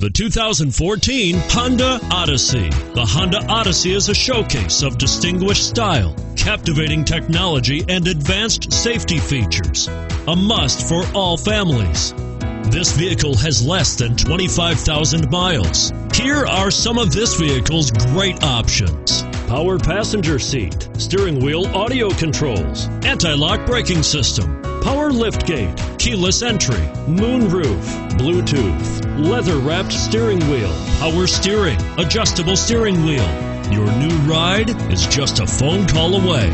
The 2014 Honda Odyssey. The Honda Odyssey is a showcase of distinguished style, captivating technology, and advanced safety features. A must for all families. This vehicle has less than 25,000 miles. Here are some of this vehicle's great options: power passenger seat, steering wheel audio controls, anti-lock braking system, power liftgate, keyless entry, moonroof, Bluetooth, leather-wrapped steering wheel, power steering, adjustable steering wheel. Your new ride is just a phone call away.